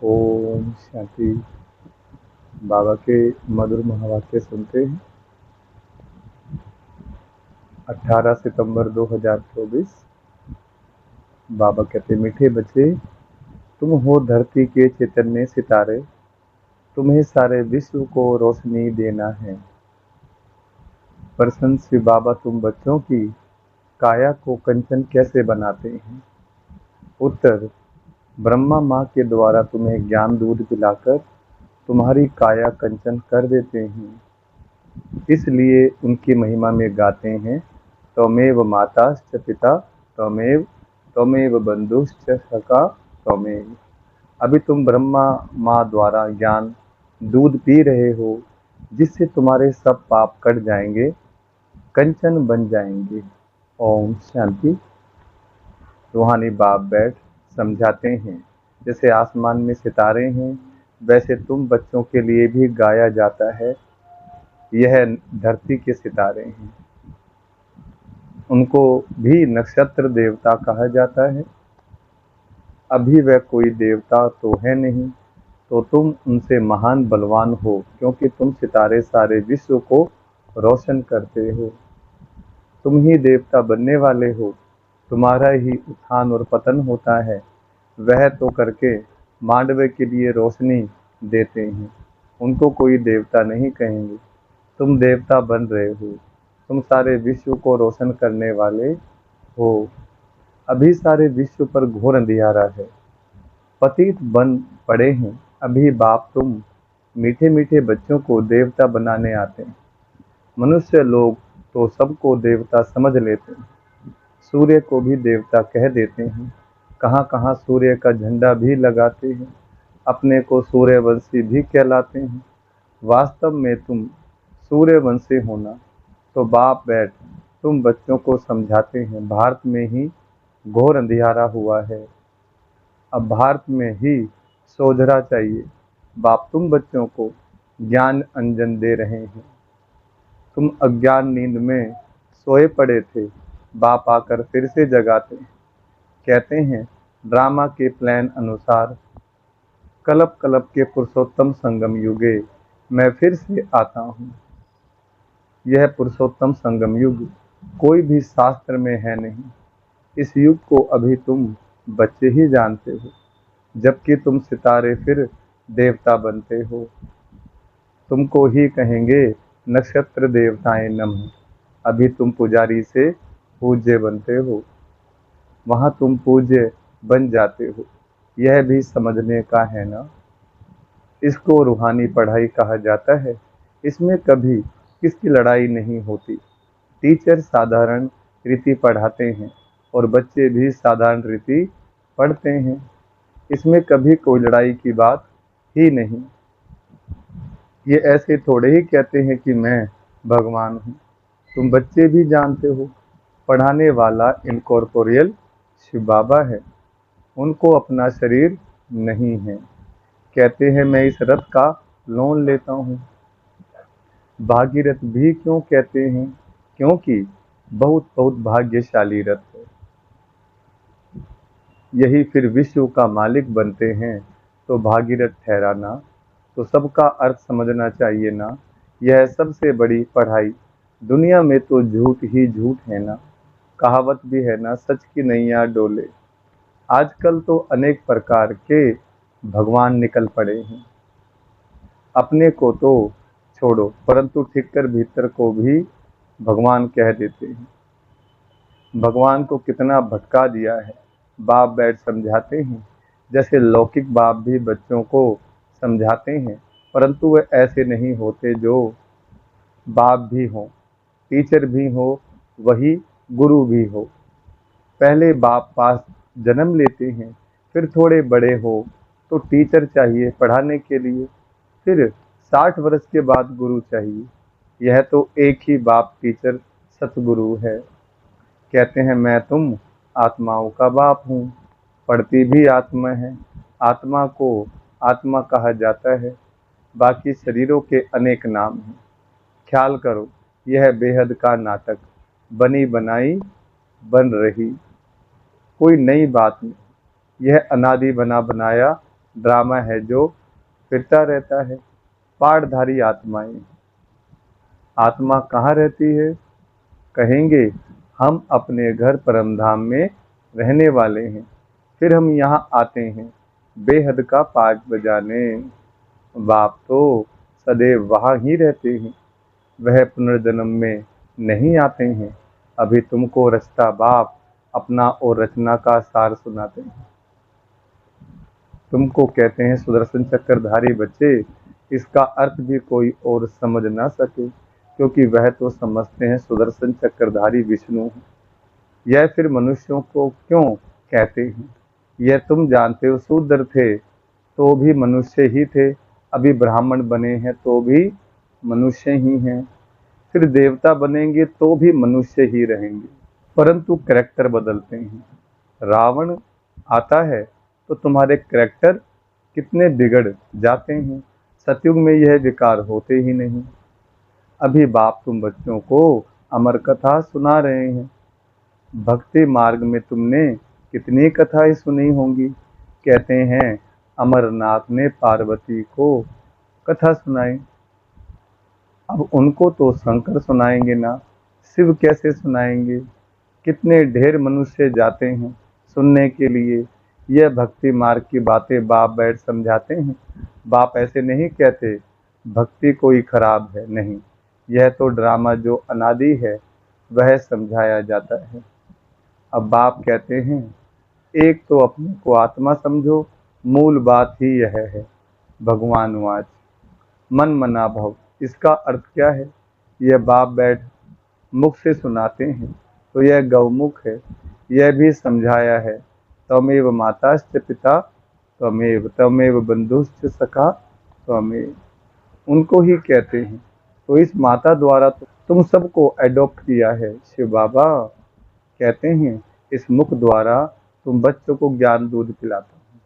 ओम शांति। बाबा के मधुर महावाक्य सुनते हैं। 18 सितंबर 2024। बाबा कहते, मीठे बच्चे, तुम हो धरती के चैतन्य सितारे, तुम्हें सारे विश्व को रोशनी देना है। प्रश्न श्री बाबा, तुम बच्चों की काया को कंचन कैसे बनाते हैं? उत्तर, ब्रह्मा माँ के द्वारा तुम्हें ज्ञान दूध पिलाकर तुम्हारी काया कंचन कर देते हैं। इसलिए उनकी महिमा में गाते हैं, त्वमेव माताश्च पिता त्वमेव त्वमेव बंधुश्च सखा त्वमेव। अभी तुम ब्रह्मा माँ द्वारा ज्ञान दूध पी रहे हो, जिससे तुम्हारे सब पाप कट जाएंगे, कंचन बन जाएंगे। ओम शांति। रूहानी बाप बैठ समझाते हैं, जैसे आसमान में सितारे हैं, वैसे तुम बच्चों के लिए भी गाया जाता है। यह धरती के सितारे हैं, उनको भी नक्षत्र देवता कहा जाता है। अभी वह कोई देवता तो है नहीं, तो तुम उनसे महान बलवान हो, क्योंकि तुम सितारे सारे विश्व को रोशन करते हो। तुम ही देवता बनने वाले हो, तुम्हारा ही उत्थान और पतन होता है। वह तो करके मांडव के लिए रोशनी देते हैं, उनको कोई देवता नहीं कहेंगे। तुम देवता बन रहे हो, तुम सारे विश्व को रोशन करने वाले हो। अभी सारे विश्व पर घोर अंधियारा है, पतित बन पड़े हैं। अभी बाप तुम मीठे मीठे बच्चों को देवता बनाने आते हैं। मनुष्य लोग तो सबको देवता समझ लेते हैं, सूर्य को भी देवता कह देते हैं, कहाँ कहाँ सूर्य का झंडा भी लगाते हैं, अपने को सूर्यवंशी भी कहलाते हैं। वास्तव में तुम सूर्यवंशी होना। तो बाप बैठ तुम बच्चों को समझाते हैं, भारत में ही घोर अंधियारा हुआ है, अब भारत में ही सोझरा चाहिए। बाप तुम बच्चों को ज्ञान अंजन दे रहे हैं। तुम अज्ञान नींद में सोए पड़े थे, बाप आकर फिर से जगाते हैं। कहते हैं, ड्रामा के प्लान अनुसार कल्प कल्प के पुरुषोत्तम संगम युगे मैं फिर से आता हूँ। यह पुरुषोत्तम संगम युग कोई भी शास्त्र में है नहीं। इस युग को अभी तुम बच्चे ही जानते हो, जबकि तुम सितारे फिर देवता बनते हो। तुमको ही कहेंगे नक्षत्र देवताएं नमः। अभी तुम पुजारी से पूज्य बनते हो, वहां तुम पूज्य बन जाते हो। यह भी समझने का है ना। इसको रूहानी पढ़ाई कहा जाता है। इसमें कभी किसकी लड़ाई नहीं होती। टीचर साधारण रीति पढ़ाते हैं और बच्चे भी साधारण रीति पढ़ते हैं। इसमें कभी कोई लड़ाई की बात ही नहीं। ये ऐसे थोड़े ही कहते हैं कि मैं भगवान हूँ। तुम बच्चे भी जानते हो, पढ़ाने वाला इनकॉर्पोरियल शिव बाबा है, उनको अपना शरीर नहीं है। कहते हैं, मैं इस रथ का लोन लेता हूँ। भागीरथ भी क्यों कहते हैं? क्योंकि बहुत बहुत भाग्यशाली रथ है। यही फिर विश्व का मालिक बनते हैं, तो भागीरथ ठहराना, तो सबका अर्थ समझना चाहिए ना। यह सबसे बड़ी पढ़ाई। दुनिया में तो झूठ ही झूठ है ना। कहावत भी है ना, सच की नैया डोले। आजकल तो अनेक प्रकार के भगवान निकल पड़े हैं। अपने को तो छोड़ो, परंतु ठीक कर भीतर को भी भगवान कह देते हैं। भगवान को कितना भटका दिया है। बाप बैठ समझाते हैं, जैसे लौकिक बाप भी बच्चों को समझाते हैं, परंतु वे ऐसे नहीं होते जो बाप भी हो, टीचर भी हो, वही गुरु भी हो। पहले बाप पास जन्म लेते हैं, फिर थोड़े बड़े हो तो टीचर चाहिए पढ़ाने के लिए, फिर 60 वर्ष के बाद गुरु चाहिए। यह तो एक ही बाप टीचर सतगुरु है। कहते हैं, मैं तुम आत्माओं का बाप हूँ। पढ़ती भी आत्मा है। आत्मा को आत्मा कहा जाता है। बाकी शरीरों के अनेक नाम हैं। ख्याल करो, यह बेहद का नाटक बनी बनाई बन रही, कोई नई बात नहीं। यह अनादि बना बनाया ड्रामा है जो फिरता रहता है। पाठधारी आत्माएं, आत्मा कहाँ रहती है? कहेंगे हम अपने घर परमधाम में रहने वाले हैं, फिर हम यहाँ आते हैं बेहद का पाठ बजाने। बाप तो सदैव वहाँ ही रहते हैं, वह पुनर्जन्म में नहीं आते हैं। अभी तुमको रचता बाप अपना और रचना का सार सुनाते हैं। तुमको कहते हैं सुदर्शन चक्रधारी बच्चे, इसका अर्थ भी कोई और समझ ना सके, क्योंकि वह तो समझते हैं सुदर्शन चक्रधारी विष्णु हैं। यह फिर मनुष्यों को क्यों कहते हैं? यह तुम जानते हो, शूद्र थे तो भी मनुष्य ही थे, अभी ब्राह्मण बने हैं तो भी मनुष्य ही हैं, फिर देवता बनेंगे तो भी मनुष्य ही रहेंगे, परंतु करैक्टर बदलते हैं। रावण आता है तो तुम्हारे करैक्टर कितने बिगड़ जाते हैं। सतयुग में यह विकार होते ही नहीं। अभी बाप तुम बच्चों को अमर कथा सुना रहे हैं। भक्ति मार्ग में तुमने कितनी कथाएं सुनी होंगी। कहते हैं अमरनाथ ने पार्वती को कथा सुनाई, अब उनको तो शंकर सुनाएंगे ना, शिव कैसे सुनाएंगे? कितने ढेर मनुष्य जाते हैं सुनने के लिए। यह भक्ति मार्ग की बातें बाप बैठ समझाते हैं। बाप ऐसे नहीं कहते भक्ति कोई खराब है, नहीं, यह तो ड्रामा जो अनादि है वह समझाया जाता है। अब बाप कहते हैं एक तो अपने को आत्मा समझो, मूल बात ही यह है। भगवान वाच मन मना भव, इसका अर्थ क्या है? यह बाप बैठ मुख से सुनाते हैं तो यह गौमुख है। यह भी समझाया है त्वमेव माताश्च पिता त्वमेव त्वमेव बंधुश्च सखा त्वमेव, उनको ही कहते हैं। तो इस माता द्वारा तो तुम सबको एडॉप्ट किया है। शिव बाबा कहते हैं इस मुख द्वारा तुम बच्चों को ज्ञान दूध पिलाता हो,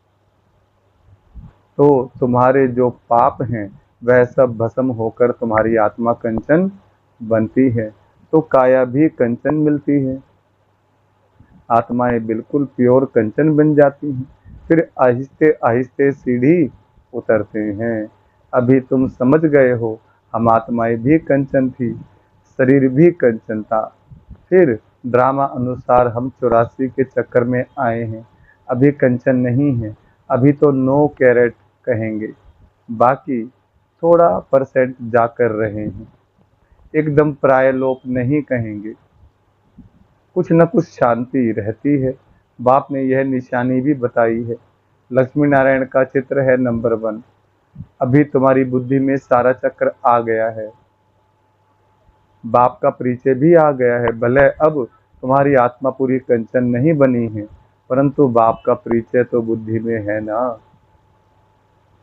तो तुम्हारे जो पाप हैं वह सब भस्म होकर तुम्हारी आत्मा कंचन बनती है, तो काया भी कंचन मिलती है। आत्माएं बिल्कुल प्योर कंचन बन जाती हैं, फिर आहिस्ते आहिस्ते सीढ़ी उतरते हैं। अभी तुम समझ गए हो हम आत्माएं भी कंचन थी, शरीर भी कंचन था, फिर ड्रामा अनुसार हम 84 के चक्कर में आए हैं। अभी कंचन नहीं है, अभी तो 9 कैरेट कहेंगे, बाकी थोड़ा परसेंट जाकर रहे हैं। एकदम प्रायलोप नहीं कहेंगे, कुछ न कुछ शांति रहती है। बाप ने यह निशानी भी बताई है। लक्ष्मी नारायण का चित्र है नंबर 1। अभी तुम्हारी बुद्धि में सारा चक्र आ गया है, बाप का परिचय भी आ गया है। भले अब तुम्हारी आत्मा पूरी कंचन नहीं बनी है, परंतु बाप का परिचय तो बुद्धि में है ना।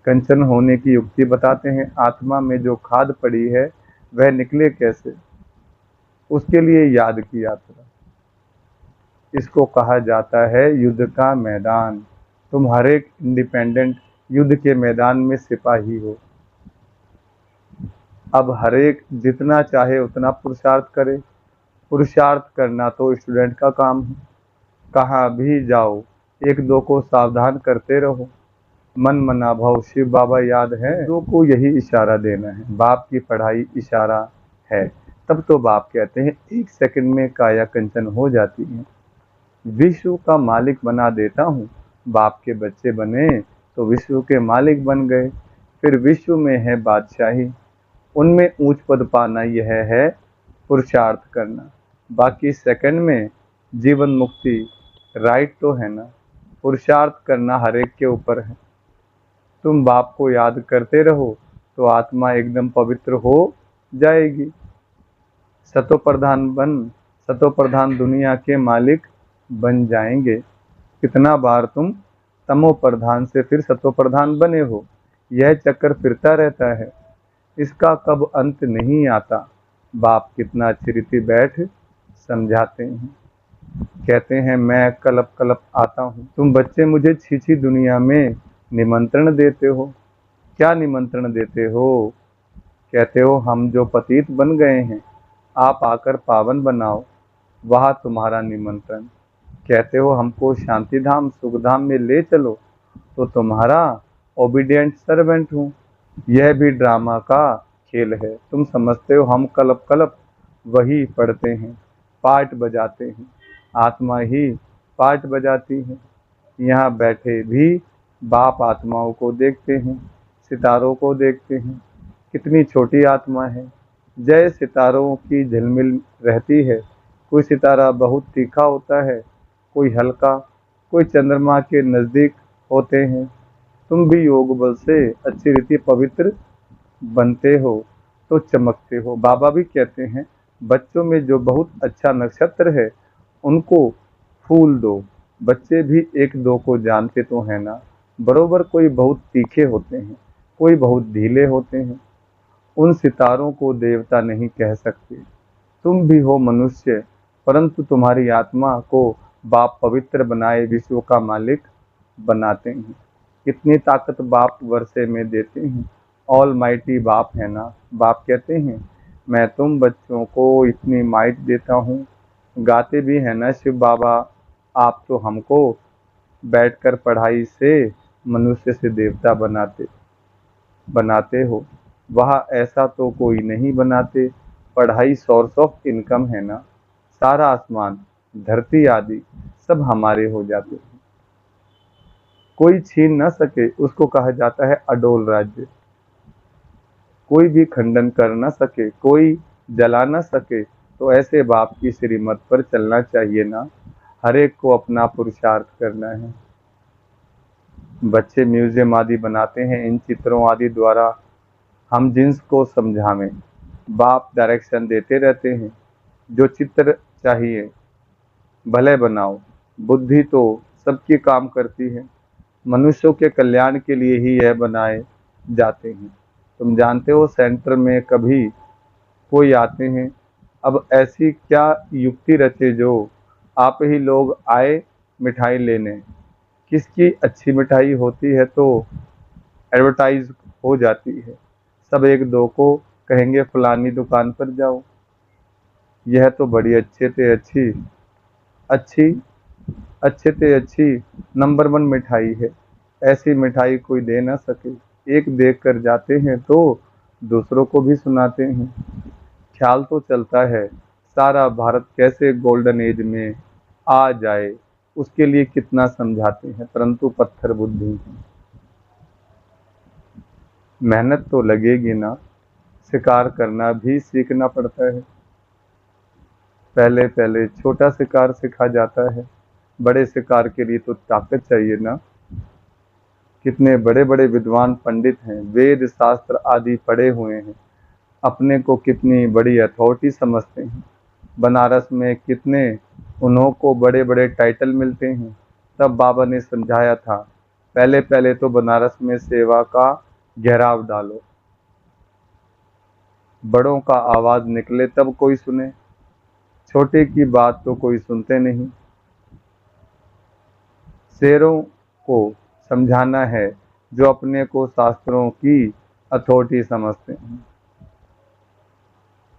कंचन होने की युक्ति बताते हैं। आत्मा में जो खाद पड़ी है वह निकले कैसे, उसके लिए याद की यात्रा। इसको कहा जाता है युद्ध का मैदान। तुम हर एक इंडिपेंडेंट युद्ध के मैदान में सिपाही हो। अब हर एक जितना चाहे उतना पुरुषार्थ करे। पुरुषार्थ करना तो स्टूडेंट का काम है। कहाँ भी जाओ एक दो को सावधान करते रहो। मन मना भव, शिव बाबा याद है, दो को यही इशारा देना है। बाप की पढ़ाई इशारा है, तब तो बाप कहते हैं 1 सेकंड में काया कंचन हो जाती है। विश्व का मालिक बना देता हूँ। बाप के बच्चे बने तो विश्व के मालिक बन गए, फिर विश्व में है बादशाही। उनमें ऊंच पद पाना यह है पुरुषार्थ करना। बाकी सेकंड में जीवन मुक्ति राइट तो है ना। पुरुषार्थ करना हर एक के ऊपर है। तुम बाप को याद करते रहो तो आत्मा एकदम पवित्र हो जाएगी। सतो प्रधान दुनिया के मालिक बन जाएंगे। कितना बार तुम तमो प्रधान से फिर सतो प्रधान बने हो। यह चक्कर फिरता रहता है, इसका कब अंत नहीं आता। बाप कितना अच्छी रीति बैठ समझाते हैं। कहते हैं मैं कलप कलप आता हूँ। तुम बच्चे मुझे छीछी दुनिया में निमंत्रण देते हो। क्या निमंत्रण देते हो? कहते हो हम जो पतित बन गए हैं आप आकर पावन बनाओ, वहाँ तुम्हारा निमंत्रण। कहते हो हमको शांति धाम सुख धाम में ले चलो, तो तुम्हारा ओबीडियंट सर्वेंट हूँ। यह भी ड्रामा का खेल है। तुम समझते हो हम कलप कलप वही पढ़ते हैं, पार्ट बजाते हैं, आत्मा ही पार्ट बजाती है। यहाँ बैठे भी बाप आत्माओं को देखते हैं, सितारों को देखते हैं। कितनी छोटी आत्मा है। जय सितारों की झिलमिल रहती है। कोई सितारा बहुत तीखा होता है, कोई हल्का, कोई चंद्रमा के नजदीक होते हैं। तुम भी योग बल से अच्छी रीति पवित्र बनते हो तो चमकते हो। बाबा भी कहते हैं बच्चों में जो बहुत अच्छा नक्षत्र है उनको फूल दो। बच्चे भी एक दो को जानते तो है ना। बरोबर कोई बहुत तीखे होते हैं, कोई बहुत ढीले होते हैं। उन सितारों को देवता नहीं कह सकते। तुम भी हो मनुष्य, परंतु तुम्हारी आत्मा को बाप पवित्र बनाए विश्व का मालिक बनाते हैं। कितनी ताकत बाप वर्षे में देते हैं। ऑल माइटी बाप है ना। बाप कहते हैं मैं तुम बच्चों को इतनी माइट देता हूँ। गाते भी है ना शिव बाबा, आप तो हमको बैठकर पढ़ाई से मनुष्य से देवता बनाते बनाते हो। वहाँ ऐसा तो कोई नहीं बनाते। पढ़ाई सोर्स ऑफ इनकम है ना। सारा आसमान, धरती आदि सब हमारे हो जाते हैं। कोई छीन न सके उसको कहा जाता है अडोल राज्य। कोई भी खंडन कर न सके, कोई जला न सके, तो ऐसे बाप की श्रीमत पर चलना चाहिए ना। हर एक को अपना पुरुषार्थ करना है। बच्चे म्यूजियम आदि बनाते हैं, इन चित्रों आदि द्वारा हम जिन्स को समझावें। बाप डायरेक्शन देते रहते हैं। जो चित्र चाहिए भले बनाओ। बुद्धि तो सबकी काम करती है। मनुष्यों के कल्याण के लिए ही यह बनाए जाते हैं। तुम जानते हो सेंटर में कभी कोई आते हैं। अब ऐसी क्या युक्ति रचे जो आप ही लोग आए मिठाई लेने। किसकी अच्छी मिठाई होती है तो एडवर्टाइज हो जाती है। सब एक दो को कहेंगे फलानी दुकान पर जाओ। यह तो बड़ी अच्छी अच्छे से अच्छी नंबर वन मिठाई है। ऐसी मिठाई कोई दे ना सके। एक देख कर जाते हैं तो दूसरों को भी सुनाते हैं। ख्याल तो चलता है सारा भारत कैसे गोल्डन एज में आ जाए, उसके लिए कितना समझाते हैं, परंतु पत्थर बुद्धि है। मेहनत तो लगेगी ना। शिकार करना भी सीखना पड़ता है। पहले पहले छोटा शिकार सिखा जाता है। बड़े शिकार के लिए तो ताकत चाहिए ना। कितने बड़े बड़े विद्वान पंडित हैं, वेद शास्त्र आदि पढ़े हुए हैं, अपने को कितनी बड़ी अथॉरिटी समझते हैं। बनारस में कितने उन्हों को बड़े बड़े टाइटल मिलते हैं। तब बाबा ने समझाया था पहले पहले तो बनारस में सेवा का घेराव डालो। बड़ों का आवाज निकले तब कोई सुने। छोटे की बात तो कोई सुनते नहीं। शेरों को समझाना है जो अपने को शास्त्रों की अथॉरिटी समझते हैं।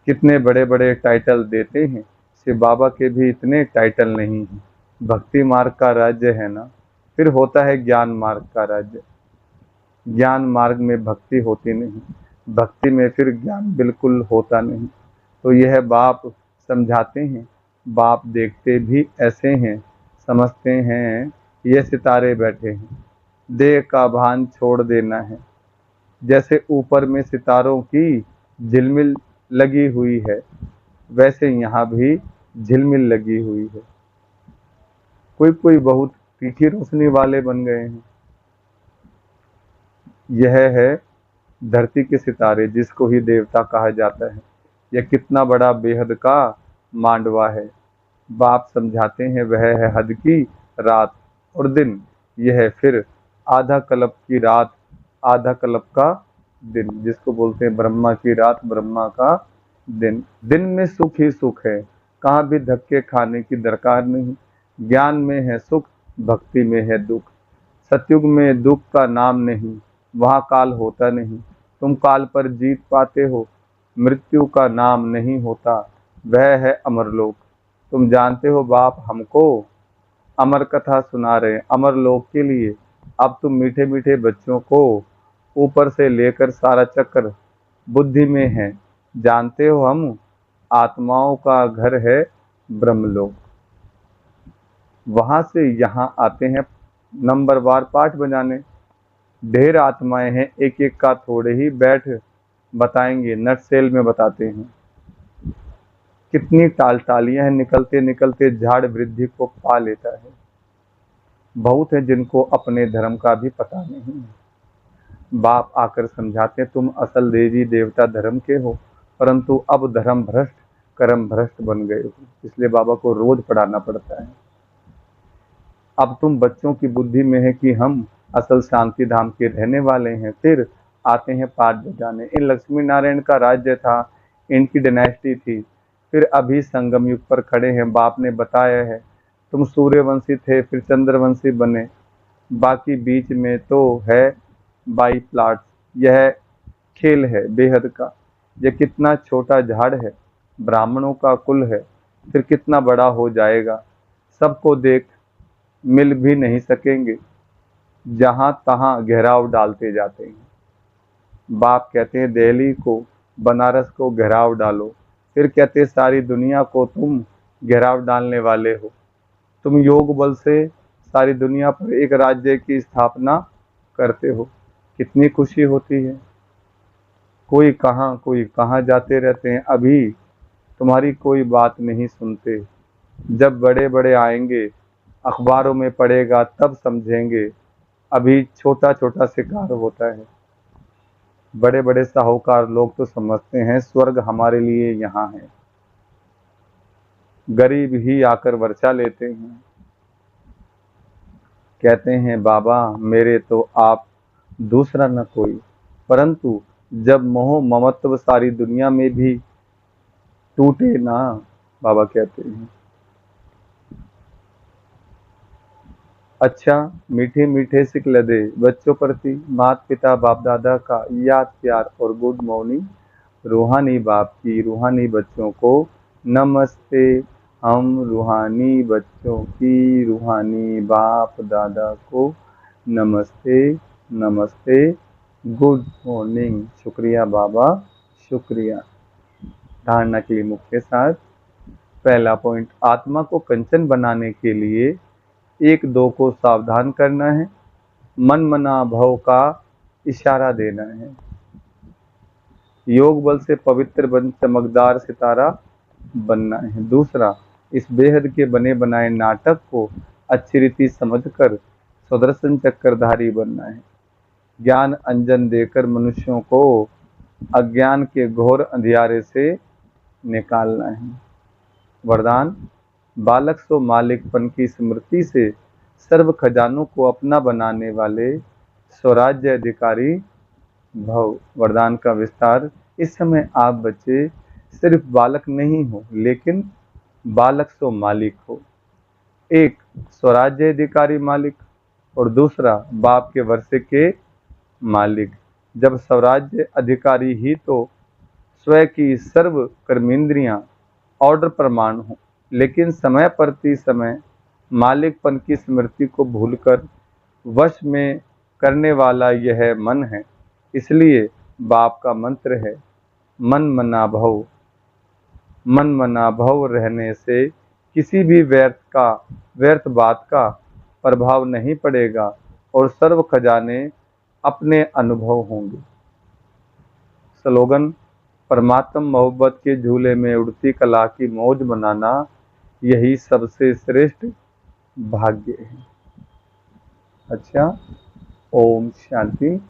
कितने बड़े बड़े टाइटल देते हैं। शिव बाबा के भी इतने टाइटल नहीं हैं। भक्ति मार्ग का राज्य है ना। फिर होता है ज्ञान मार्ग का राज्य। ज्ञान मार्ग में भक्ति होती नहीं, भक्ति में फिर ज्ञान बिल्कुल होता नहीं। तो यह बाप समझाते हैं। बाप देखते भी ऐसे हैं, समझते हैं ये सितारे बैठे हैं। देह का भान छोड़ देना है। जैसे ऊपर में सितारों की झिलमिल लगी हुई है, वैसे यहाँ भी झिलमिल लगी हुई है। कोई कोई बहुत तीखी रोशनी वाले बन गए हैं। यह है धरती के सितारे, जिसको ही देवता कहा जाता है। यह कितना बड़ा बेहद का मांडवा है। बाप समझाते हैं वह है हद की रात और दिन। यह है फिर आधा कल्प की रात, आधा कल्प का दिन, जिसको बोलते हैं ब्रह्मा की रात, ब्रह्मा का दिन। दिन में सुख ही सुख है, कहाँ भी धक्के खाने की दरकार नहीं। ज्ञान में है सुख, भक्ति में है दुख। सतयुग में दुख का नाम नहीं, वहाँ काल होता नहीं। तुम काल पर जीत पाते हो। मृत्यु का नाम नहीं होता, वह है अमरलोक। तुम जानते हो बाप हमको अमर कथा सुना रहे हैं, अमर लोक के लिए। अब तुम मीठे मीठे बच्चों को ऊपर से लेकर सारा चक्र बुद्धि में है। जानते हो हम आत्माओं का घर है ब्रह्मलोक। वहां से यहाँ आते हैं नंबरवार पाठ बजाने। ढेर आत्माएं हैं, एक एक का थोड़े ही बैठ बताएंगे, नटसेल में बताते हैं। कितनी टालियां हैं, निकलते निकलते झाड़ वृद्धि को पा लेता है। बहुत है जिनको अपने धर्म का भी पता नहीं है। बाप आकर समझाते, तुम असल देवी देवता धर्म के हो, परंतु अब धर्म भ्रष्ट कर्म भ्रष्ट बन गए हो, इसलिए बाबा को रोज पढ़ाना पड़ता है। अब तुम बच्चों की बुद्धि में है कि हम असल शांति धाम के रहने वाले हैं। फिर आते हैं पाठ बजाने। इन लक्ष्मी नारायण का राज्य था, इनकी डायनेस्टी थी। फिर अभी संगम युग पर खड़े हैं। बाप ने बताया है तुम सूर्यवंशी थे, फिर चंद्रवंशी बने, बाकी बीच में तो है 22 प्लाट। यह खेल है बेहद का। यह कितना छोटा झाड़ है, ब्राह्मणों का कुल है, फिर कितना बड़ा हो जाएगा। सबको देख मिल भी नहीं सकेंगे, जहां तहां घेराव डालते जाते हैं। बाप कहते हैं दिल्ली को, बनारस को घेराव डालो। फिर कहते हैं सारी दुनिया को तुम घेराव डालने वाले हो। तुम योग बल से सारी दुनिया पर एक राज्य की स्थापना करते हो। कितनी खुशी होती है। कोई कहाँ जाते रहते हैं, अभी तुम्हारी कोई बात नहीं सुनते। जब बड़े बड़े आएंगे, अखबारों में पड़ेगा, तब समझेंगे। अभी छोटा छोटा शिकार होता है। बड़े बड़े साहूकार लोग तो समझते हैं स्वर्ग हमारे लिए यहाँ है। गरीब ही आकर वर्षा लेते हैं। कहते हैं बाबा मेरे तो आप, दूसरा न कोई। परंतु जब मोह ममत्व सारी दुनिया में भी टूटे ना, बाबा कहते हैं अच्छा मीठे मीठे सिक लदे बच्चों प्रति माता पिता बाप दादा का याद प्यार और गुड मॉर्निंग। रूहानी बाप की रूहानी बच्चों को नमस्ते। हम रूहानी बच्चों की रूहानी बाप दादा को नमस्ते नमस्ते, गुड मॉर्निंग। शुक्रिया बाबा, शुक्रिया। धारणा के लिए मुख्य सार। पहला पॉइंट, आत्मा को कंचन बनाने के लिए एक दो को सावधान करना है, मन मना भव का इशारा देना है। योग बल से पवित्र बन चमकदार सितारा बनना है। दूसरा, इस बेहद के बने बनाए नाटक को अच्छी रीति समझकर सुदर्शन चक्रधारी बनना है। ज्ञान अंजन देकर मनुष्यों को अज्ञान के घोर अंधियारे से निकालना है। वरदान, बालक सो मालिकपन की स्मृति से सर्व खजानों को अपना बनाने वाले स्वराज्य अधिकारी भव। वरदान का विस्तार, इस समय आप बच्चे सिर्फ बालक नहीं हो, लेकिन बालक सो मालिक हो। एक स्वराज्य अधिकारी मालिक और दूसरा बाप के वर्षे के मालिक। जब स्वराज्य अधिकारी ही तो स्वयं की सर्व कर्मेंद्रियां ऑर्डर प्रमाण हो, लेकिन समय प्रति समय मालिकपन की स्मृति को भूलकर वश में करने वाला यह मन है। इसलिए बाप का मंत्र है मन मना भव। मन मना भव रहने से किसी भी व्यर्थ बात का प्रभाव नहीं पड़ेगा और सर्व खजाने अपने अनुभव होंगे। स्लोगन, परमात्म मोहब्बत के झूले में उड़ती कला की मौज मनाना यही सबसे श्रेष्ठ भाग्य है। अच्छा, ओम शांति।